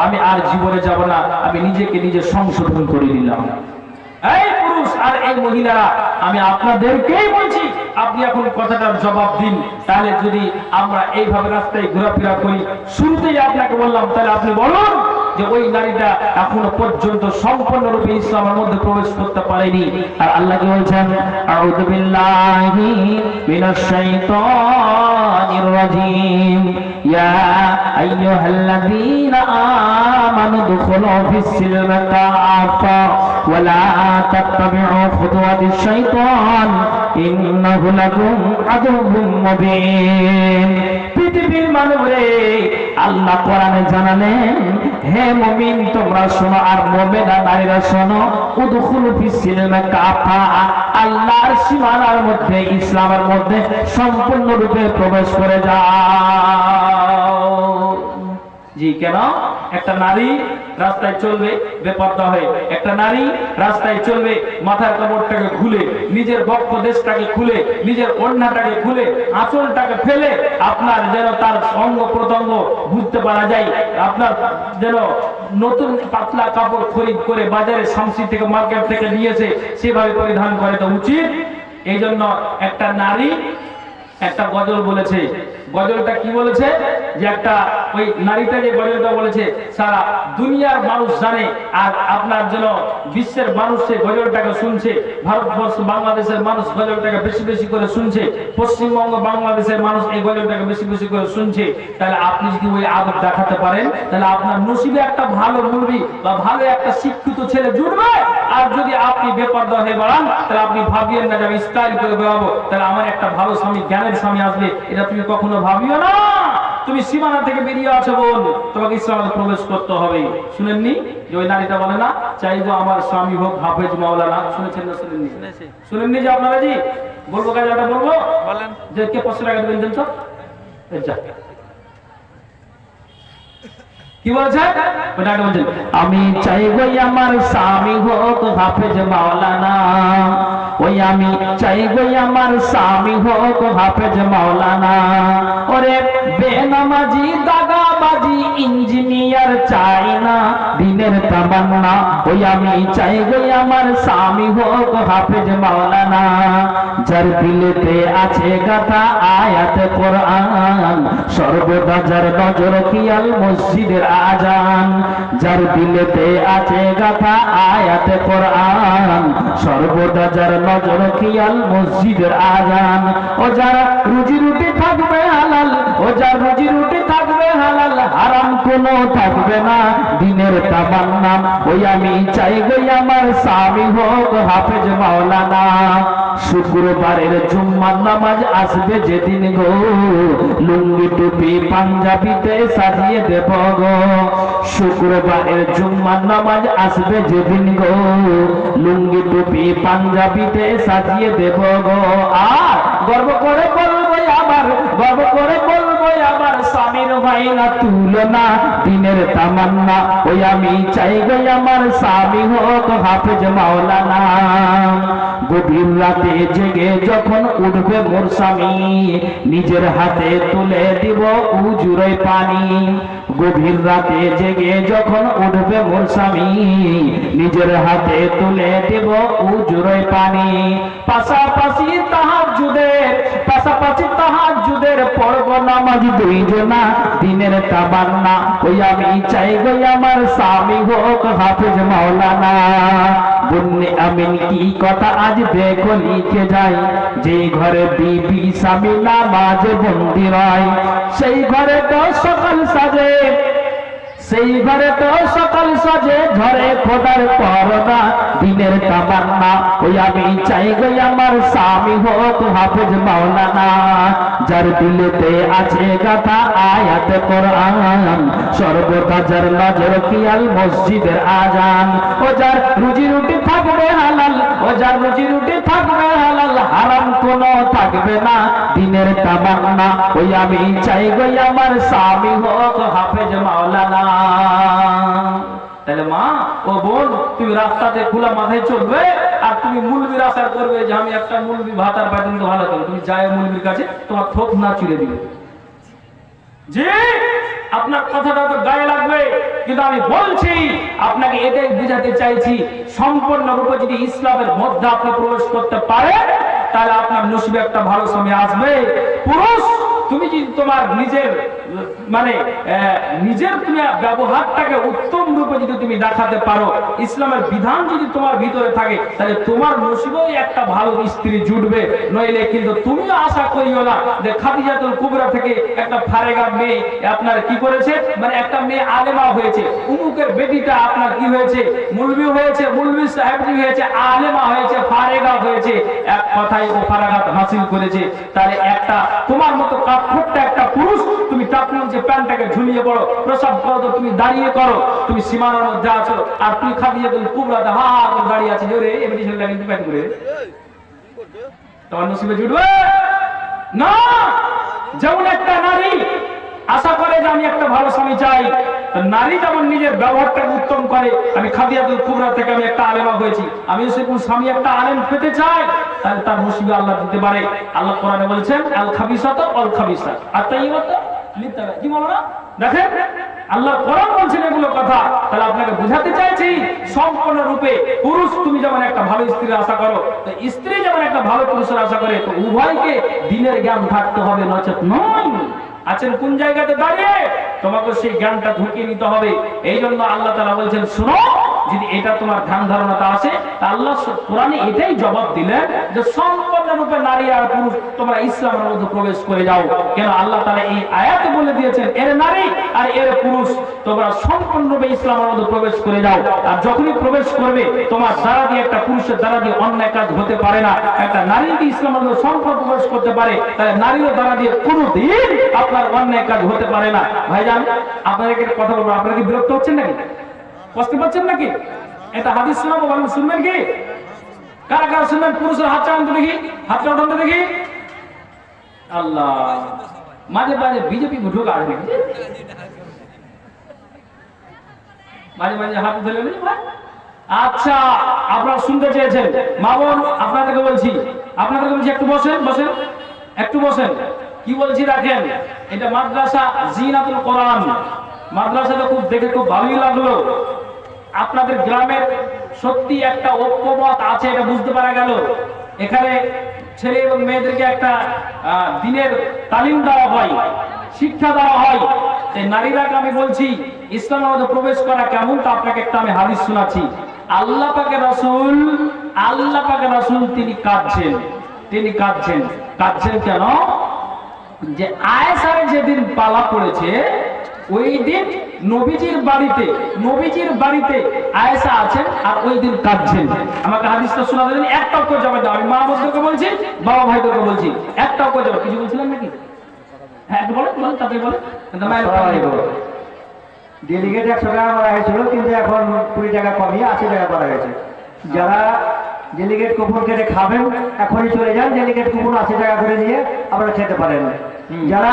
আমি আর জীবনে যাব না, আমি নিজেকে নিজে সংশোধন করে নিলাম। এই পুরুষ আর এই মহিলারা, আমি আপনাদেরকেই বলছি, আপনি এখন কথাটার জবাব দিন। তাহলে যদি আমরা এইভাবে রাস্তায় ঘোরাফেরা করি, শুরুতেই আপনাকে বললাম, তাহলে আপনি বলুন যে ওই নারীটা এখনো পর্যন্ত সম্পূর্ণরূপে ইসলামের মধ্যে প্রবেশ করতে পারেনি। আর আল্লাহ কি বলছেন? আউযু বিল্লাহি মিনাশ শাইতানির রাজিম। ইয়া আইয়ুহাল্লাযীনা আমানু দুখুলু ফিস-সিলমি কাফা ওয়া লা তাত্তাবি'উ খুতুওয়াতিশ শাইতান ইন্নাহু লাকুম আদুউম মুবিন। পৃথিবীর মানবরে, আল্লাহ কোরআনে জানালেন, হে মুমিন তোমরা শোনো, আর মুমিনা নারীরা শোনো, উদখুলু ফিস-সিলমি কাফা, আল্লাহর সীমানার মধ্যে, ইসলামের মধ্যে সম্পূর্ণরূপে প্রবেশ করে যাও। জি, কেন? একটা নারী রাস্তায় চলবে বেপর্দা হয়ে, একটা নারী রাস্তায় চলবে মাথার কাপড়টাকে খুলে, নিজের বক্ষ দেশটাকে খুলে, নিজের ওড়নাটাকে খুলে, আঁচলটাকে ফেলে, আপনার যেন তার অঙ্গ প্রত্যঙ্গ বুঝতে পারা যায়, আপনার যেন নতুন পাতলা কাপড় খরিদ করে বাজারে শামসি থেকে, মার্কেট থেকে নিয়েছে, সেভাবে পরিধান করে তো উচিত। এই জন্য একটা নারী একটা গজল বলেছে। গজলটা কি বলেছে? যে একটা ওই নারীটা যে গজলটা বলেছে, সারা দুনিয়ার মানুষ জানে, আর আপনার যেন বিশ্বের মানুষ সেই গজলটাকে শুনছে। ভারতবর্ষ, বাংলাদেশের মানুষ গজলটাকে বেশি বেশি করে শুনছে, পশ্চিমবঙ্গ, বাংলাদেশের মানুষ এই গজলটাকে বেশি বেশি করে শুনছে। তাহলে আপনি যদি ওই আদব দেখাতে পারেন, তাহলে আপনার নসিবে একটা ভালো মুরবি বা ভালো একটা শিক্ষিত ছেলে জুটবে। আর যদি আপনি বেপরদা হয়ে বেড়ান, তাহলে আপনি ভাবিয়েন না যে আমি স্টাইল করে বেড়াবো, তাহলে আমার একটা ভালো স্বামী, জ্ঞানের স্বামী আসবে, এটা তুমি কখনো ভাবিও না। তুমি সীমানা থেকে বেরিয়ে আছো বোন, তোমাকে ইসলামে প্রবেশ করতে হবে। শুনেননি যে ওই নারীটা বলে না, চাইবো আমার স্বামী হোক হাফেজ মাওলানা? শুনেছেন না শুনেননি? শুনেননি যে আপনারা? জি বলবো, কাজটা বলবো, বলেন যে কে 500 টাকা দেবেন দেন তো। কি বলছে? ওটাকে বলছেন, আমি চাইবো আমার স্বামী হোক হাফেজ মাওলানা, ওই আমি চাইবো আমার স্বামী হোক হাফেজ মাওলানা। ওরে বেনামাজি দাগাবাজি ইঞ্জিনিয়ার চাই না, দিনের তামান্না, ওই আমি চাইবো আমার স্বামী হোক হাফেজ মাওলানা। যার দিলেতে আছে গাথা আয়াতে কোরআন, সর্বদা যার নজর খেয়াল মসজিদের আজান। যার দিলেতে আছে গাথা আয়াতে কোরআন, সর্বদা যার নজর খেয়াল মসজিদের আজান। ও যারা রুজি রুটি থাকবে হালাল, ও যার রুজি রুটি থাকবে হালাল, হারাম কোনো থাকবে না, দিনের তামান্না, ওই আমি চাইবো আমার স্বামী হোক হাফেজ মাওলানা। শুক্রবারের জুম্মার নামাজ আসবে যেদিন গো, লুঙ্গি টুপি পাঞ্জাবিতে সাজিয়ে দেব গো। শুক্রবারের জুম্মার নামাজ আসবে যেদিন গো, লুঙ্গি টুপি পাঞ্জাবিতে সাজিয়ে দেব গো। আর গর্ব করে বলবো আমার, গর্ব করে বলবো আমার স্বামীর ভাইনা তুলনা, দিনের তামান্না, ওই আমি চাইবো আমার স্বামী হোক হাফেজ মাওলানা। গভীর রাতে জেগে যখন উঠবে মোর স্বামী, নিজের হাতে তুলে দিব উজুরে পানি। গভীর রাতে জেগে যখন উঠবে মোর স্বামী, নিজের হাতে তুলে দিব উজুরে পানি। পাশাপাশি তাহাজ্জুদের, পাশাপাশি তাহাজ্জুদের পড়ব নামাজ দুইজনা, দিনের তামান্না, ওই আমি চাইবো আমার স্বামী হোক হাফেজ মাওলানা। বন্যে আমিন কি কথা আজ দেখো লিখে যায়, যে ঘরে বিবি স্বামী নামাজ বন্দি রয়, সেই ঘরে তো সকাল সাজে, সেই ঘরে তো সকাল সাজে, ঝরে খোদার পরদা, দিনের তামান্না, ওই আমি চাইবো আমার স্বামী হোক হাফেজ মাওলানা। যার দিলেতে আছে গাথা আয়াতে কোরআন, সর্বদা যার নজর খেয়াল মসজিদের আজান। ও যার রুজি রুটি থাকবে হালাল, ও যার রুজি রুটি থাকবে হালাল, হারাম কোনো থাকবে না, দিনের তামান্না, ওই আমি চাইবো আমার স্বামী হোক হাফেজ মাওলানা। তাহলে মা ও বোন, তুমি রাস্তাতে খোলা মাথায় চলবে, আর তুমি মুলবির আশা করবে যে আমি একটা মুলবি ভাতার বেতন তো ভালো করবো। তুমি যায় মুলবির কাছে, তোমার থোপ না চুড়ে দিবে। জি আপনার কথাটা তো গায়ে লাগবে, কিন্তু আমি বলছি আপনাকে এটাই বুঝাতে চাইছি, সম্পূর্ণরূপে যদি ইসলামের মধ্যে আপনি প্রবেশ করতে পারেন তাহলে আপনার নসিবে একটা ভালো সময় আসবে। পুরুষ তুমি যদি তোমার নিজের নিজের তুমি ব্যবহারটাকে উত্তম রূপে যদি তুমি দেখাতে পারো, ইসলামের বিধান যদি তোমার ভিতরে থাকে, তাহলে তোমার নসিবেও একটা ভালো স্ত্রী জুটবে। নইলে কিন্তু তুমিও আশা করিও না যে খাদিজাতুল কুবরা থেকে একটা ফারেগা মেয়ে আপনার কি করেছে, একটা মেয়ে আলেমা হয়েছে, উমুকের বেটিটা আপনার কি হয়েছে, মুলবি হয়েছে, মুলবি সাহেবজি হয়েছে, আলেমা হয়েছে, ফারেগা হয়েছে, এক কথায় ও ফারাগাত হাসিল করেছে। তাহলে একটা তোমার মতো কাঠখোট্টা একটা পুরুষ, তুমি টাকনুর যে প্যান্টটাকে ঝুলিয়ে পড়ো, প্রসাব করো তো তুমি দাঁড়িয়ে করো, তুমি সীমানার মধ্যে আছো, আর তুমি খাদিজাতুল কুবরাতে হা হা করে দাঁড়িয়ে আছি, জোরে এমনি ছেলে কিন্তু প্যান্ট করে তোমার নসিবে জুটবে না। যেমন একটা নারী আশা করে যে আমি একটা ভালো স্বামী চাই, নারী যেমন নিজের ব্যবহারটাকে উত্তম করে, আমি খাদিজাতুল কুবরা থেকে আমি একটা আলেমা হয়েছি, আমি সেরকম স্বামী একটা আলেম পেতে চাই, তাহলে তার নসিবে আল্লাহ দিতে পারে। আল্লাহ কোরআনে বলছেন আল খাবিসাতু আল খাবিসা আর তাইয়্যিবাতু লিত-তাইয়্যিবা, কি বলো না? দেখেন আল্লাহ কোরআন বলছেন এগুলো কথা। তাহলে আপনাকে বোঝাতে চাইছি সম্পূর্ণ রূপে পুরুষ তুমি যেমন একটা ভালো স্ত্রীর আশা করো, তো স্ত্রী যেমন একটা ভালো পুরুষের আশা করে, তো উভয়কে দিনের জ্ঞান থাকতে হবে, নচেত নয়। আছেন কোন জায়গাতে দাঁড়িয়ে, তোমাকে সেই জ্ঞানটা ঢুকিয়ে নিতে হবে। এই জন্য আল্লাহ তাআলা বলছেন শোনো, যদি এটা তোমার ধ্যান ধারণাটা আসে, তা আল্লাহ কোরআনে এটাই জবাব দিলেন যে সম্পূর্ণরূপে নারী আর পুরুষ তোমরা ইসলামের মধ্যে প্রবেশ করে যাও। কেন আল্লাহ তাআলা এই আয়াতে বলে দিয়েছেন এর নারী আর এর পুরুষ তোমরা সম্পূর্ণরূপে ইসলামের মধ্যে প্রবেশ করে যাও। আর যখনই প্রবেশ করবে, তোমার দ্বারা দিয়ে একটা পুরুষের দ্বারা দিয়ে অন্যায় কাজ হতে পারে না। একটা নারী যদি ইসলামের মধ্যে সম্পূর্ণ প্রবেশ করতে পারে, তাহলে নারীর দ্বারা দিয়ে কোনোদিন আপনার অন্যায় কাজ হতে পারে না। ভাইজান আপনাদেরকে কথা বলবো, আপনারা কি বিরক্ত হচ্ছেন নাকি, কষ্ট পাচ্ছেন নাকি? এটা হাদিস শোনাবো, বলেন শুনবেন কি? কারা কারা শুনবেন? পুরুষের হাত চালান তো দেখি, হাতটা উঠান তো দেখি। আল্লাহ, মাঝে মাঝে বিজেপি ঢুক আসে নাকি, মাঝে মাঝে হাত ধরে। আচ্ছা আপনারা শুনতে চেয়েছেন, মা বোন আপনাদেরকে বলছি একটু বসেন, একটু বসেন। কি বলছি রাখেন, এটা মাদ্রাসা জিনাতুল কোরআন, মাদ্রাসাটা খুব দেখে খুব ভালোই লাগলো। আপনাদের গ্রামের সত্যি একটা ঐক্যমত আছে, এটা বুঝতে পারা গেল। এখানে ছেলে এবং মেয়েদেরকে একটা দিনের তালিম দেওয়া হয়, শিক্ষা দেওয়া হয়। এই নারীরাকে আমি বলছি ইসলামের মধ্যে প্রবেশ করা কেমন, তা আপনাকে একটা আমি হাদিস শোনাচ্ছি। আল্লাহ পাকের রাসূল তিনি কাঁদছেন কেন? যে আয়েশার যেদিন পালা পড়েছে, ওই দিন নবীজির বাড়িতে আয়েশা আছেন, আর ওই দিন কাঁদছেন। আমাকে হাদিসটা শোনাতে দেন, একটাও করে যাবে না। আমি মা বোনদেরকে বলছি, বাবা ভাইদেরকে বলছি, একটাও করে যাবে। কিছু বলছিলাম নাকি? হ্যাঁ বলেন, তাতে বলেন। ডেলিগেট 100 টাকা করা হয়েছিল, কিন্তু এখন 20 টাকা কমিয়ে 80 টাকা করা হয়েছে। যারা ডেলিগেট কুপন কেটে খাবেন, এখনই চলে যান, ডেলিগেট কুপন 80 টাকা করে দিয়ে আপনারা খেতে পারেন। যারা